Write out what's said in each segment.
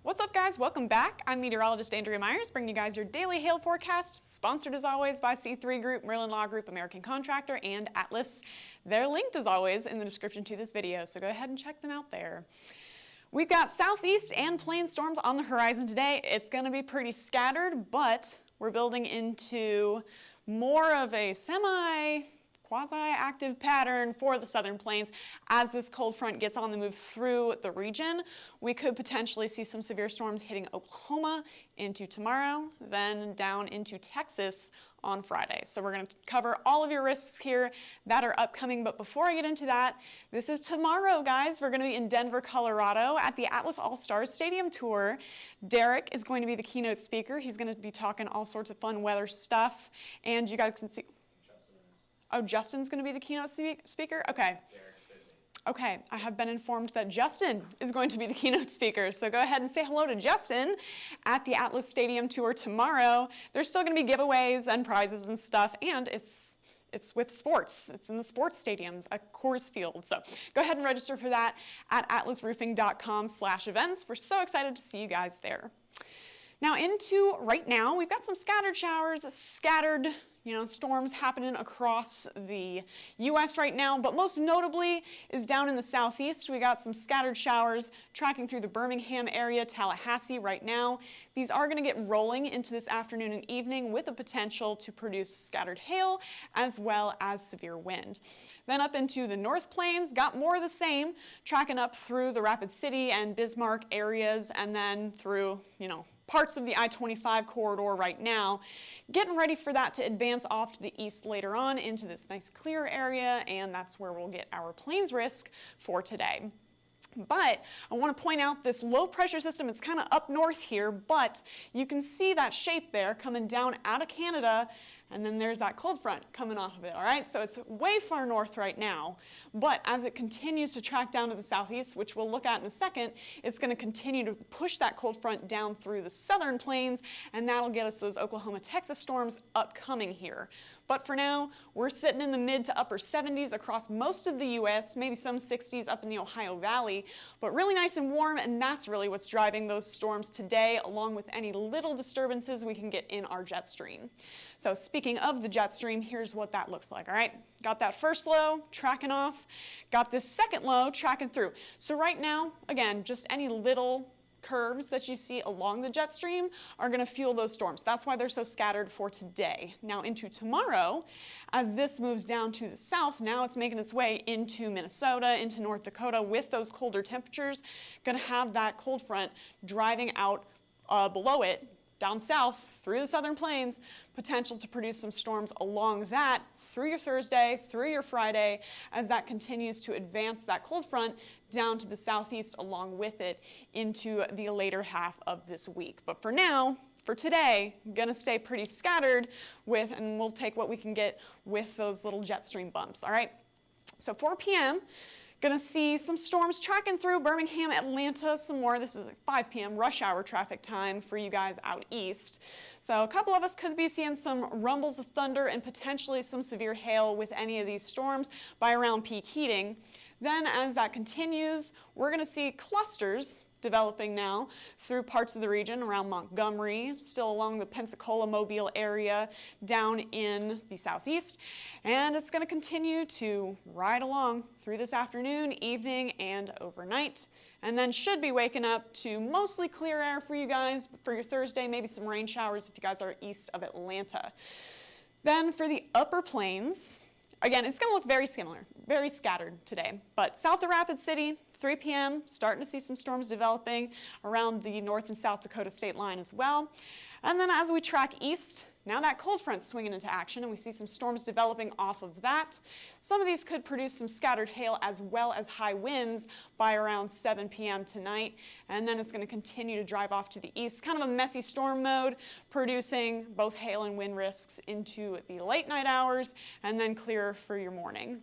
What's up, guys? Welcome back. I'm meteorologist Andrea Myers, bringing you guys your daily hail forecast, sponsored as always by C3 Group, Merlin Law Group, American Contractor, and Atlas. They're linked as always in the description to this video, so go ahead and check them out there. We've got southeast and plain storms on the horizon today. It's going to be pretty scattered, but we're building into more of a quasi-active pattern for the southern plains. As this cold front gets on the move through the region, we could potentially see some severe storms hitting Oklahoma into tomorrow, then down into Texas on Friday. So we're going to cover all of your risks here that are upcoming. But before I get into that, this is tomorrow, guys. We're going to be in Denver, Colorado at the Atlas All-Stars Stadium Tour. Derek is going to be the keynote speaker. He's going to be talking all sorts of fun weather stuff. And you guys can see... Oh, Justin's going to be the keynote speaker? Okay. Okay, I have been informed that Justin is going to be the keynote speaker, so go ahead and say hello to Justin at the Atlas Stadium Tour tomorrow. There's still going to be giveaways and prizes and stuff, and it's with sports. It's in the sports stadiums at Coors Field. So go ahead and register for that at atlasroofing.com/events. We're so excited to see you guys there. Now into right now, we've got some scattered showers, storms happening across the U.S. right now, but most notably is down in the southeast. We got some scattered showers tracking through the Birmingham area, Tallahassee right now. These are going to get rolling into this afternoon and evening with the potential to produce scattered hail as well as severe wind. Then up into the North Plains, got more of the same, tracking up through the Rapid City and Bismarck areas, and then through, parts of the I-25 corridor right now, getting ready for that to advance off to the east later on into this nice clear area, and that's where we'll get our plains risk for today. But I want to point out this low pressure system. It's kind of up north here, but you can see that shape there coming down out of Canada, and then there's that cold front coming off of it, all right? So it's way far north right now, but as it continues to track down to the southeast, which we'll look at in a second, it's going to continue to push that cold front down through the southern plains, and that'll get us those Oklahoma, Texas storms upcoming here. But for now, we're sitting in the mid to upper 70s across most of the U.S., maybe some 60s up in the Ohio Valley, but really nice and warm, and that's really what's driving those storms today, along with any little disturbances we can get in our jet stream. So speaking of the jet stream, here's what that looks like, all right? Got that first low tracking off, got this second low tracking through. So right now, again, just any little curves that you see along the jet stream are going to fuel those storms. That's why they're so scattered for today. Now into tomorrow, as this moves down to the south, now it's making its way into Minnesota, into North Dakota with those colder temperatures. Going to have that cold front driving out below it, down south through the southern plains, potential to produce some storms along that through your Thursday, through your Friday, as that continues to advance that cold front down to the southeast along with it into the later half of this week. But for now, for today, gonna stay pretty scattered with, and we'll take what we can get with those little jet stream bumps, all right? So 4 p.m., going to see some storms tracking through Birmingham, Atlanta, some more. This is 5 p.m. rush hour traffic time for you guys out east. So a couple of us could be seeing some rumbles of thunder and potentially some severe hail with any of these storms by around peak heating. Then as that continues, we're going to see clusters developing now through parts of the region around Montgomery, still along the Pensacola-Mobile area, down in the southeast. And it's going to continue to ride along through this afternoon, evening, and overnight. And then should be waking up to mostly clear air for you guys for your Thursday, maybe some rain showers if you guys are east of Atlanta. Then for the upper plains, again, it's going to look very similar, very scattered today. But south of Rapid City, 3 p.m., starting to see some storms developing around the North and South Dakota state line as well. And then as we track east, Now that cold front's swinging into action, and we see some storms developing off of that. Some of these could produce some scattered hail as well as high winds by around 7 p.m. tonight, and then it's going to continue to drive off to the east. Kind of a messy storm mode, producing both hail and wind risks into the late night hours, and then clear for your morning.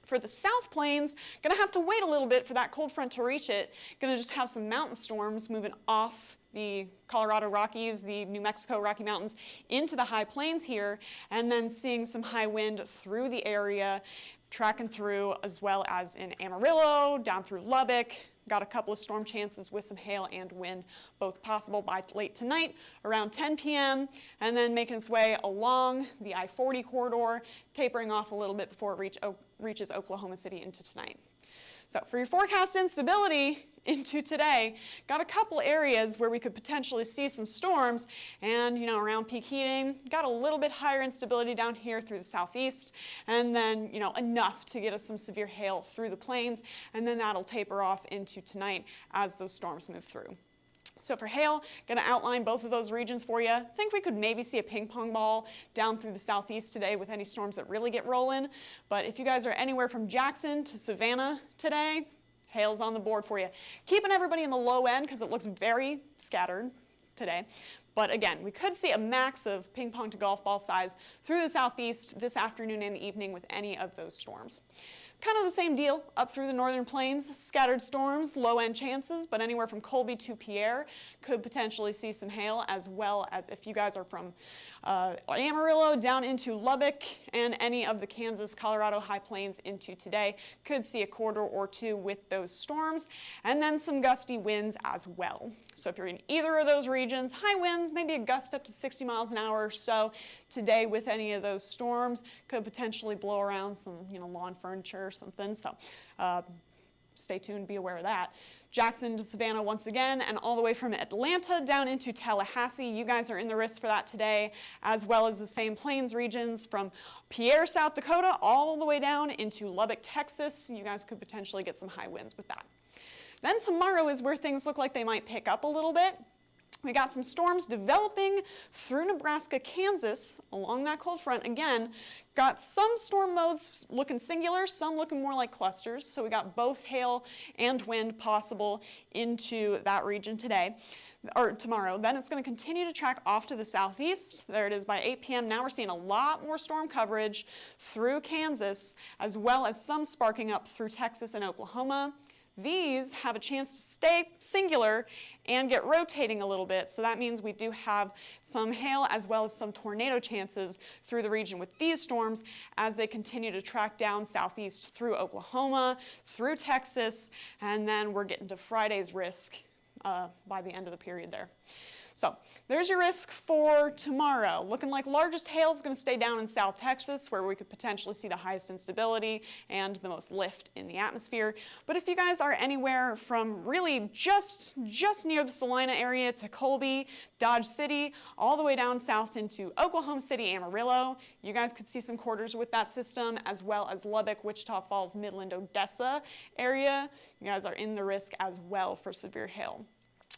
For the South Plains, going to have to wait a little bit for that cold front to reach it. Going to just have some mountain storms moving off the Colorado Rockies, the New Mexico Rocky Mountains into the high plains here, and then seeing some high wind through the area, tracking through as well as in Amarillo, down through Lubbock. Got a couple of storm chances with some hail and wind, both possible by late tonight, around 10 p.m., and then making its way along the I-40 corridor, tapering off a little bit before it reaches Oklahoma City into tonight. So for your forecast instability into today, got a couple areas where we could potentially see some storms, and around peak heating, got a little bit higher instability down here through the southeast, and then enough to get us some severe hail through the plains, and then that'll taper off into tonight as those storms move through. So for hail, going to outline both of those regions for you. I think we could maybe see a ping pong ball down through the southeast today with any storms that really get rolling. But if you guys are anywhere from Jackson to Savannah today, hail's on the board for you. Keeping everybody in the low end because it looks very scattered today. But again, we could see a max of ping pong to golf ball size through the southeast this afternoon and evening with any of those storms. Kind of the same deal up through the northern plains, scattered storms, low end chances, but anywhere from Colby to Pierre could potentially see some hail, as well as if you guys are from Amarillo down into Lubbock and any of the Kansas, Colorado high plains into today, could see a quarter or two with those storms, and then some gusty winds as well. So if you're in either of those regions, high winds, maybe a gust up to 60 miles an hour or so today with any of those storms, could potentially blow around some lawn furniture or something. So stay tuned, be aware of that. Jackson to Savannah once again, and all the way from Atlanta down into Tallahassee. You guys are in the risk for that today, as well as the same plains regions from Pierre, South Dakota, all the way down into Lubbock, Texas. You guys could potentially get some high winds with that. Then tomorrow is where things look like they might pick up a little bit. We got some storms developing through Nebraska, Kansas, along that cold front again. Got some storm modes looking singular, some looking more like clusters. So we got both hail and wind possible into that region today, or tomorrow. Then it's going to continue to track off to the southeast. There it is by 8 p.m. Now we're seeing a lot more storm coverage through Kansas, as well as some sparking up through Texas and Oklahoma. These have a chance to stay singular and get rotating a little bit, so that means we do have some hail as well as some tornado chances through the region with these storms as they continue to track down southeast through Oklahoma, through Texas, and then we're getting to Friday's risk by the end of the period there. So there's your risk for tomorrow. Looking like largest hail is going to stay down in South Texas, where we could potentially see the highest instability and the most lift in the atmosphere. But if you guys are anywhere from really just near the Salina area to Colby, Dodge City, all the way down south into Oklahoma City, Amarillo, you guys could see some quarters with that system, as well as Lubbock, Wichita Falls, Midland, Odessa area. You guys are in the risk as well for severe hail.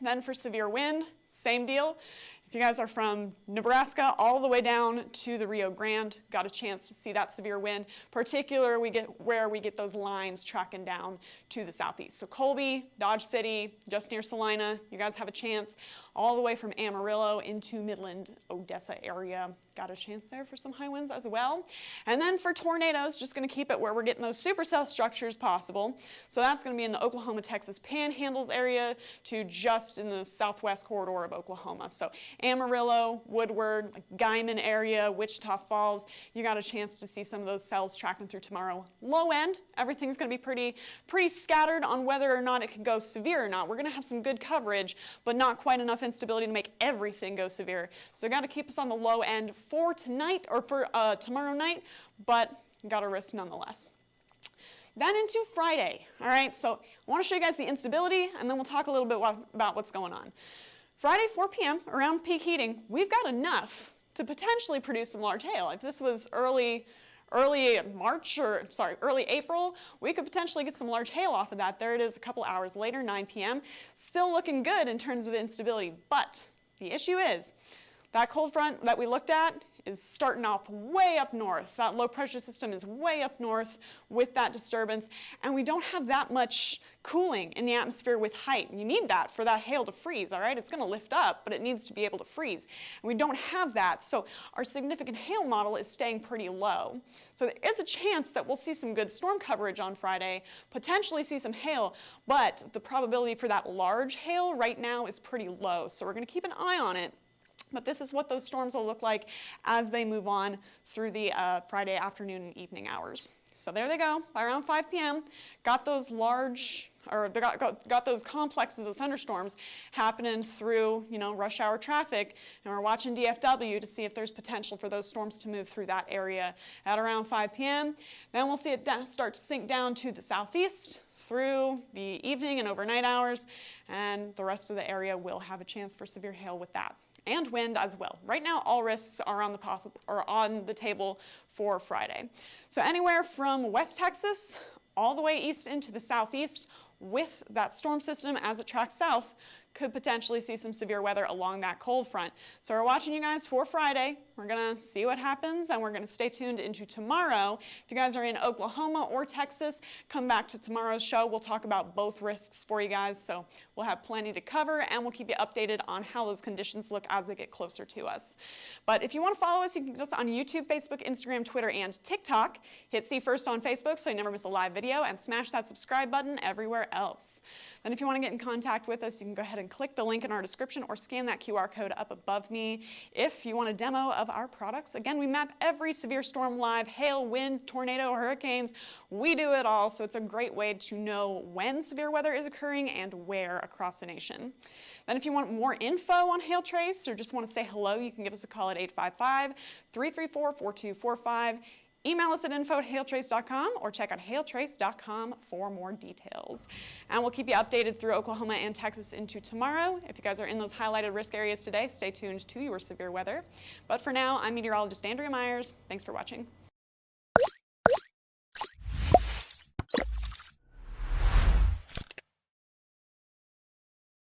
Then for severe wind, same deal. If you guys are from Nebraska all the way down to the Rio Grande, got a chance to see that severe wind, particularly where we get those lines tracking down to the southeast. So Colby, Dodge City, just near Salina, you guys have a chance. All the way from Amarillo into Midland, Odessa area, got a chance there for some high winds as well. And then for tornadoes, just going to keep it where we're getting those supercell structures possible. So that's going to be in the Oklahoma, Texas panhandles area to just in the southwest corridor of Oklahoma. So Amarillo, Woodward, Guymon area, Wichita Falls, you got a chance to see some of those cells tracking through tomorrow. Low end, everything's going to be pretty scattered on whether or not it can go severe or not. We're going to have some good coverage, but not quite enough instability to make everything go severe. So got to keep us on the low end for tonight or for tomorrow night, but got a risk nonetheless. Then into Friday, all right? So I want to show you guys the instability, and then we'll talk a little bit about what's going on. Friday, 4 p.m., around peak heating, we've got enough to potentially produce some large hail. If this was early April, we could potentially get some large hail off of that. There it is a couple hours later, 9 p.m. Still looking good in terms of instability, but the issue is, That cold front that we looked at is starting off way up north. That low pressure system is way up north with that disturbance, and we don't have that much cooling in the atmosphere with height. You need that for that hail to freeze, all right? It's going to lift up, but it needs to be able to freeze. And we don't have that, so our significant hail model is staying pretty low. So there is a chance that we'll see some good storm coverage on Friday, potentially see some hail, but the probability for that large hail right now is pretty low. So we're going to keep an eye on it. But this is what those storms will look like as they move on through the Friday afternoon and evening hours. So there they go, by around 5 p.m., got those large, or they got those complexes of thunderstorms happening through, rush hour traffic, and we're watching DFW to see if there's potential for those storms to move through that area at around 5 p.m. Then we'll see it start to sink down to the southeast through the evening and overnight hours, and the rest of the area will have a chance for severe hail with that. And wind as well. Right now, all risks are on the table for Friday. So anywhere from West Texas all the way east into the southeast with that storm system as it tracks south could potentially see some severe weather along that cold front. So we're watching you guys for Friday. We're going to see what happens, and we're going to stay tuned into tomorrow. If you guys are in Oklahoma or Texas, come back to tomorrow's show. We'll talk about both risks for you guys, so we'll have plenty to cover, and we'll keep you updated on how those conditions look as they get closer to us. But if you want to follow us, you can get us on YouTube, Facebook, Instagram, Twitter, and TikTok. Hit See First on Facebook so you never miss a live video, and smash that subscribe button everywhere else. Then if you want to get in contact with us, you can go ahead and click the link in our description or scan that QR code up above me. If you want a demo of our products, again, we map every severe storm live, hail, wind, tornado, hurricanes. We do it all, so it's a great way to know when severe weather is occurring and where across the nation. Then if you want more info on Hail Trace or just want to say hello, you can give us a call at 855-334-4245. Email us at info@hailtrace.com or check out hailtrace.com for more details. And we'll keep you updated through Oklahoma and Texas into tomorrow. If you guys are in those highlighted risk areas today, stay tuned to your severe weather. But for now, I'm meteorologist Andrea Myers. Thanks for watching.